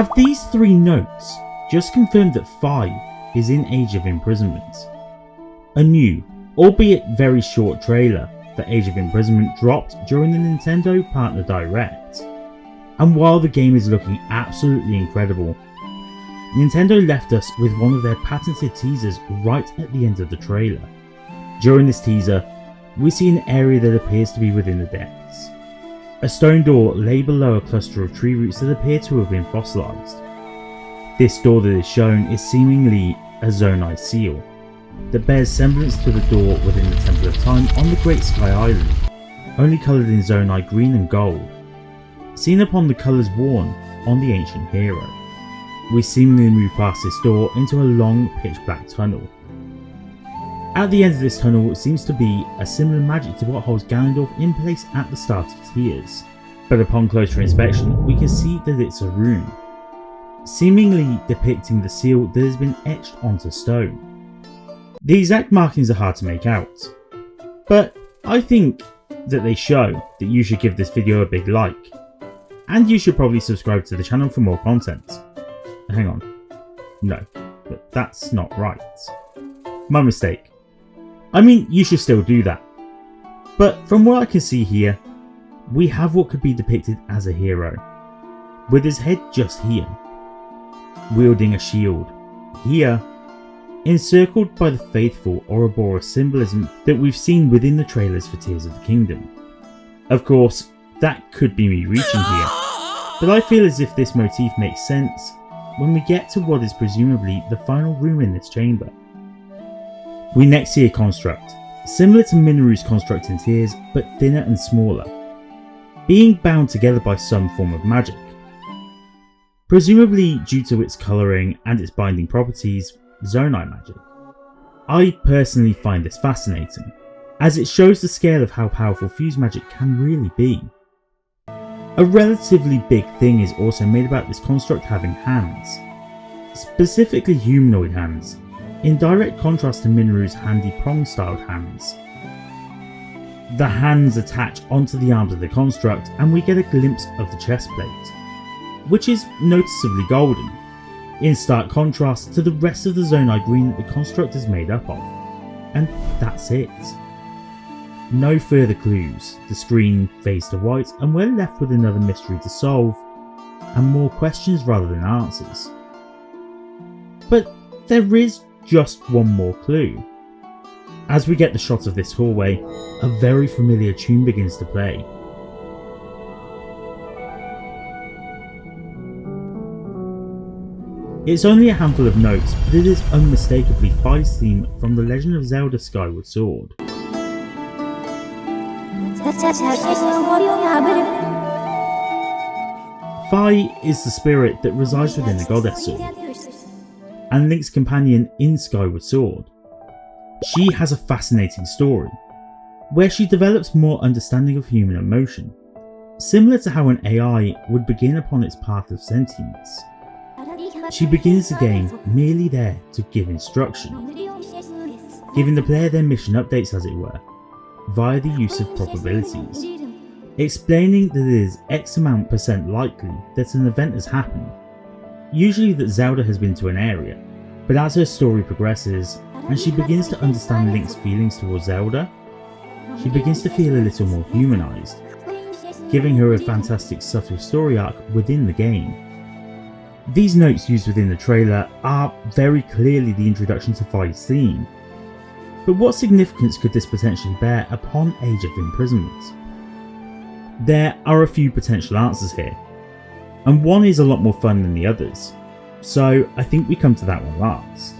Have these three notes just confirmed that Fi is in Age of Imprisonment? A new, albeit very short trailer for Age of Imprisonment dropped during the Nintendo Partner Direct. And while the game is looking absolutely incredible, Nintendo left us with one of their patented teasers right at the end of the trailer. During this teaser, we see an area that appears to be within the depths. A stone door lay below a cluster of tree roots that appear to have been fossilised. This door that is shown is seemingly a Zonai seal, that bears semblance to the door within the Temple of Time on the Great Sky Island, only coloured in Zonai green and gold, seen upon the colours worn on the ancient hero. We seemingly move past this door into a long pitch black tunnel. At the end of this tunnel seems to be a similar magic to what holds Ganondorf in place at the start of Tears, but upon closer inspection we can see that it's a rune, seemingly depicting the seal that has been etched onto stone. The exact markings are hard to make out, but I think that they show that you should give this video a big like, and you should probably subscribe to the channel for more content. Hang on, no, but that's not right. My mistake. I mean, you should still do that. But from what I can see here, we have what could be depicted as a hero, with his head just here, wielding a shield here, encircled by the faithful Ouroboros symbolism that we've seen within the trailers for Tears of the Kingdom. Of course, that could be me reaching here, but I feel as if this motif makes sense when we get to what is presumably the final room in this chamber. We next see a construct, similar to Minoru's construct in Tears, but thinner and smaller, being bound together by some form of magic. Presumably due to its colouring and its binding properties, Zonai magic. I personally find this fascinating, as it shows the scale of how powerful fuse magic can really be. A relatively big thing is also made about this construct having hands, specifically humanoid hands, in direct contrast to Minoru's handy prong-styled hands. The hands attach onto the arms of the construct and we get a glimpse of the chest plate, which is noticeably golden, in stark contrast to the rest of the Zonai green that the construct is made up of. And that's it. No further clues, the screen fades to white and we're left with another mystery to solve, and more questions rather than answers. But there is just one more clue. As we get the shot of this hallway, a very familiar tune begins to play. It's only a handful of notes, but it is unmistakably Fi's theme from The Legend of Zelda Skyward Sword. Fi is the spirit that resides within the goddess sword, and Link's companion in Skyward Sword. She has a fascinating story, where she develops more understanding of human emotion, similar to how an AI would begin upon its path of sentience. She begins the game merely there to give instruction, giving the player their mission updates as it were, via the use of probabilities, explaining that it is X amount % likely that an event has happened, usually that Zelda has been to an area, but as her story progresses and she begins to understand Link's feelings towards Zelda, she begins to feel a little more humanised, giving her a fantastic subtle story arc within the game. These notes used within the trailer are very clearly the introduction to Fi's theme, but what significance could this potentially bear upon Age of Imprisonment? There are a few potential answers here, and one is a lot more fun than the others, so I think we come to that one last.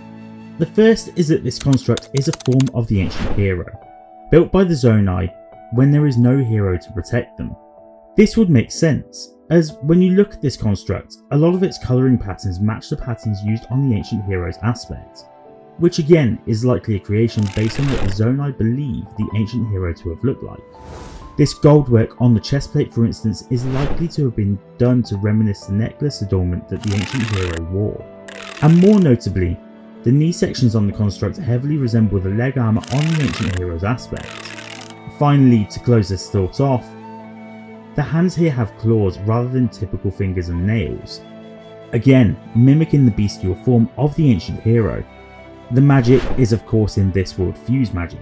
The first is that this construct is a form of the ancient hero, built by the Zonai when there is no hero to protect them. This would make sense, as when you look at this construct, a lot of its colouring patterns match the patterns used on the ancient hero's aspect, which again is likely a creation based on what the Zonai believe the ancient hero to have looked like. This goldwork on the chest plate, for instance, is likely to have been done to reminisce the necklace adornment that the ancient hero wore. And more notably, the knee sections on the construct heavily resemble the leg armour on the ancient hero's aspect. Finally, to close this thought off, the hands here have claws rather than typical fingers and nails, again mimicking the bestial form of the ancient hero. The magic is of course in this world fuse magic,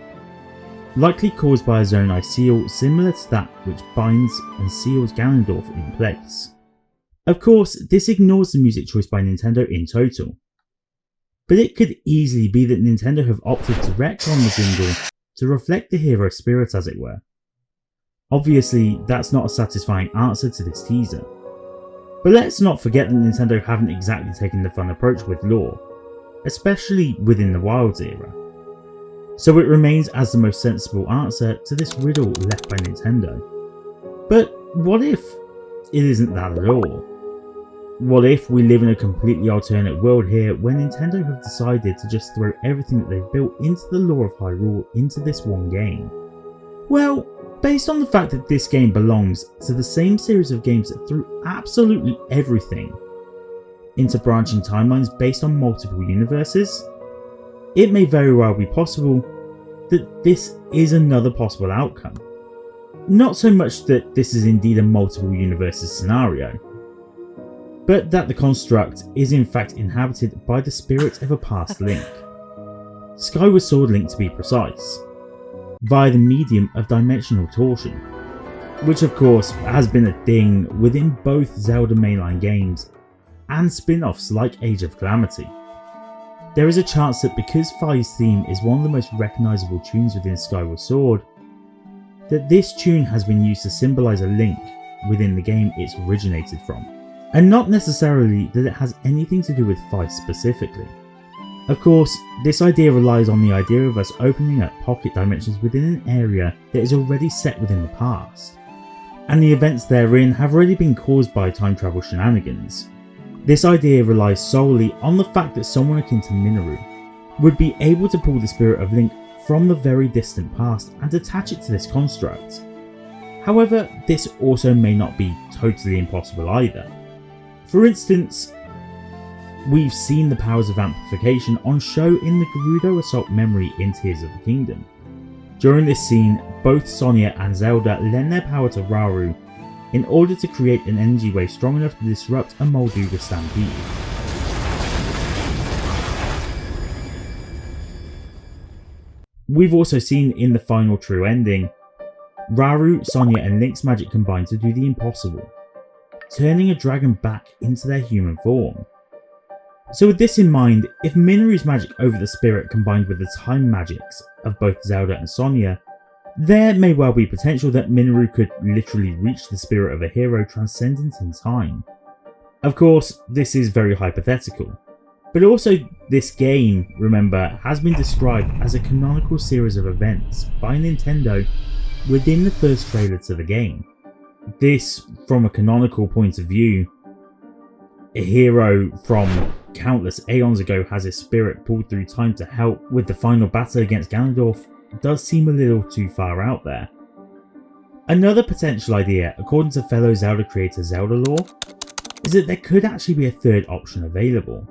likely caused by a zonai seal similar to that which binds and seals Ganondorf in place. Of course, this ignores the music choice by Nintendo in total, but it could easily be that Nintendo have opted to retcon the jingle to reflect the hero spirit, as it were. Obviously, that's not a satisfying answer to this teaser, but let's not forget that Nintendo haven't exactly taken the fun approach with lore, especially within the Wilds era. So it remains as the most sensible answer to this riddle left by Nintendo. But what if it isn't that at all? What if we live in a completely alternate world here where Nintendo have decided to just throw everything that they've built into the lore of Hyrule into this one game? Well, based on the fact that this game belongs to the same series of games that threw absolutely everything into branching timelines based on multiple universes, it may very well be possible that this is another possible outcome. Not so much that this is indeed a multiple universes scenario, but that the construct is in fact inhabited by the spirit of a past Link, Skyward Sword Link to be precise, via the medium of dimensional torsion, which of course has been a thing within both Zelda mainline games and spin-offs like Age of Calamity. There is a chance that because Fi's theme is one of the most recognisable tunes within Skyward Sword, that this tune has been used to symbolise a link within the game it's originated from, and not necessarily that it has anything to do with Fi specifically. Of course, this idea relies on the idea of us opening up pocket dimensions within an area that is already set within the past, and the events therein have already been caused by time travel shenanigans. This idea relies solely on the fact that someone akin to Minoru would be able to pull the spirit of Link from the very distant past and attach it to this construct. However, this also may not be totally impossible either. For instance, we've seen the powers of amplification on show in the Gerudo Assault memory in Tears of the Kingdom. During this scene, both Sonia and Zelda lend their power to Rauru in order to create an energy wave strong enough to disrupt a Molduga stampede. We've also seen in the final true ending, Rauru, Sonia and Link's magic combine to do the impossible, turning a dragon back into their human form. So with this in mind, if Minoru's magic over the spirit combined with the time magics of both Zelda and Sonia, there may well be potential that Minoru could literally reach the spirit of a hero transcendent in time. Of course, this is very hypothetical, but also this game, remember, has been described as a canonical series of events by Nintendo within the first trailer to the game. This, from a canonical point of view, a hero from countless aeons ago has his spirit pulled through time to help with the final battle against Ganondorf, does seem a little too far out there. Another potential idea, according to fellow Zelda creator Zelda Lore, is that there could actually be a third option available.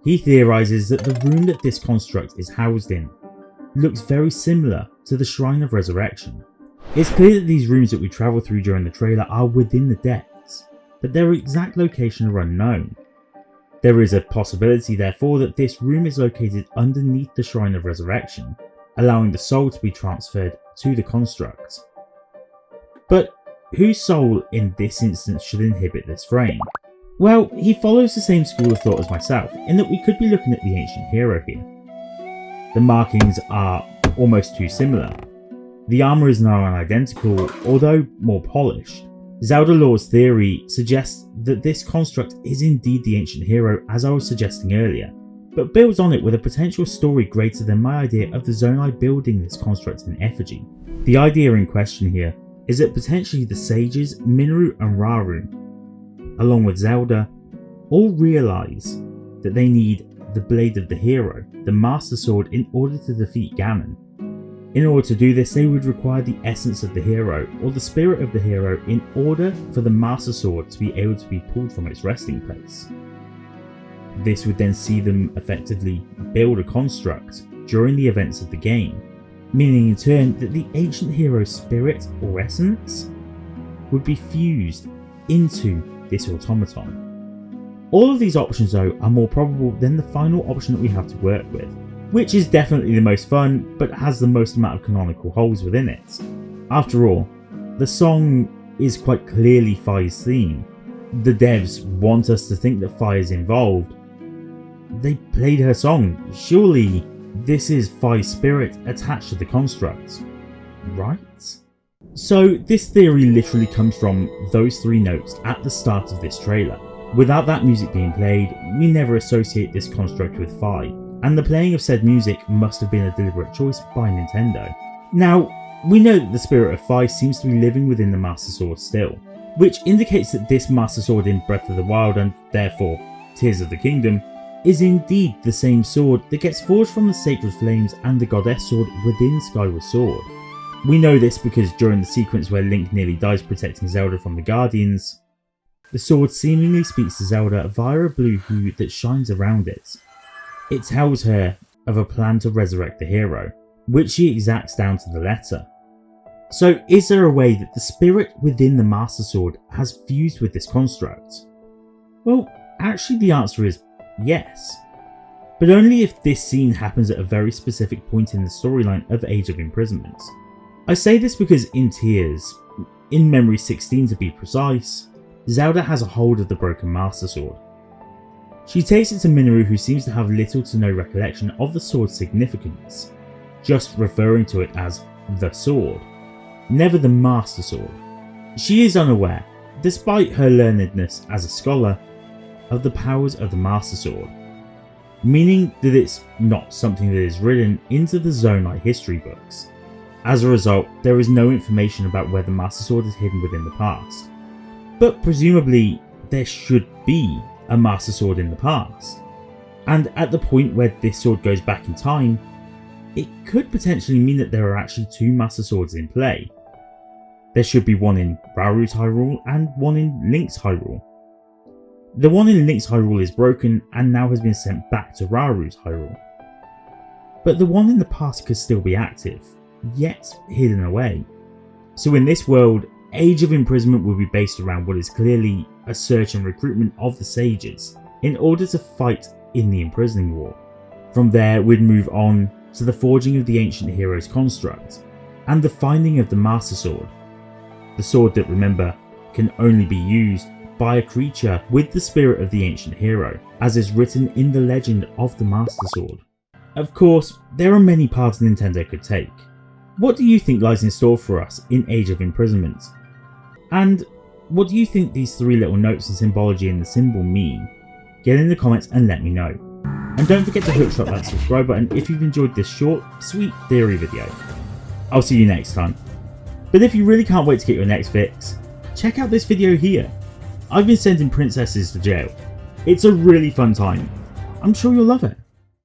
He theorises that the room that this construct is housed in looks very similar to the Shrine of Resurrection. It's clear that these rooms that we travel through during the trailer are within the depths, but their exact location are unknown. There is a possibility therefore that this room is located underneath the Shrine of Resurrection, allowing the soul to be transferred to the construct. But whose soul in this instance should inhabit this frame? Well, he follows the same school of thought as myself, in that we could be looking at the ancient hero here. The markings are almost too similar. The armour is now identical, although more polished. Zelda Lore's theory suggests that this construct is indeed the ancient hero, as I was suggesting earlier, but builds on it with a potential story greater than my idea of the Zonai building this construct in effigy. The idea in question here is that potentially the sages, Minoru and Rauru, along with Zelda, all realise that they need the blade of the hero, the Master Sword, in order to defeat Ganon. In order to do this, they would require the essence of the hero, or the spirit of the hero, in order for the Master Sword to be able to be pulled from its resting place. This would then see them effectively build a construct during the events of the game, meaning in turn that the ancient hero's spirit or essence would be fused into this automaton. All of these options though are more probable than the final option that we have to work with, which is definitely the most fun but has the most amount of canonical holes within it. After all, the song is quite clearly Fi's theme. The devs want us to think that Fi is involved. They played her song. Surely this is Fi's spirit attached to the construct, right? So this theory literally comes from those 3 notes at the start of this trailer. Without that music being played, we never associate this construct with Fi, and the playing of said music must have been a deliberate choice by Nintendo. Now, we know that the spirit of Fi seems to be living within the Master Sword still, which indicates that this Master Sword in Breath of the Wild and therefore Tears of the Kingdom is indeed the same sword that gets forged from the Sacred Flames and the Goddess Sword within Skyward Sword. We know this because during the sequence where Link nearly dies protecting Zelda from the Guardians, the sword seemingly speaks to Zelda via a blue hue that shines around it. It tells her of a plan to resurrect the hero, which she exacts down to the letter. So is there a way that the spirit within the Master Sword has fused with this construct? Well, actually the answer is yes, but only if this scene happens at a very specific point in the storyline of Age of Imprisonment. I say this because in Tears, in Memory 16 to be precise, Zelda has a hold of the broken Master Sword. She takes it to Minoru, who seems to have little to no recollection of the sword's significance, just referring to it as the sword, never the Master Sword. She is unaware, despite her learnedness as a scholar, of the powers of the Master Sword, meaning that it's not something that is written into the Zonai history books. As a result, there is no information about where the Master Sword is hidden within the past. But presumably, there should be a Master Sword in the past. And at the point where this sword goes back in time, it could potentially mean that there are actually 2 Master Swords in play. There should be one in Rauru's Hyrule and one in Link's Hyrule. The one in Link's Hyrule is broken and now has been sent back to Rauru's Hyrule. But the one in the past could still be active, yet hidden away. So in this world, Age of Imprisonment will be based around what is clearly a search and recruitment of the sages in order to fight in the imprisoning war. From there we'd move on to the forging of the ancient hero's construct and the finding of the Master Sword. The sword that, remember, can only be used by a creature with the spirit of the ancient hero, as is written in the legend of the Master Sword. Of course, there are many paths Nintendo could take. What do you think lies in store for us in Age of Imprisonment? And what do you think these 3 little notes and symbology in the symbol mean? Get in the comments and let me know. And don't forget to hookshot that subscribe button if you've enjoyed this short, sweet theory video. I'll see you next time. But if you really can't wait to get your next fix, check out this video here. I've been sending princesses to jail. It's a really fun time. I'm sure you'll love it.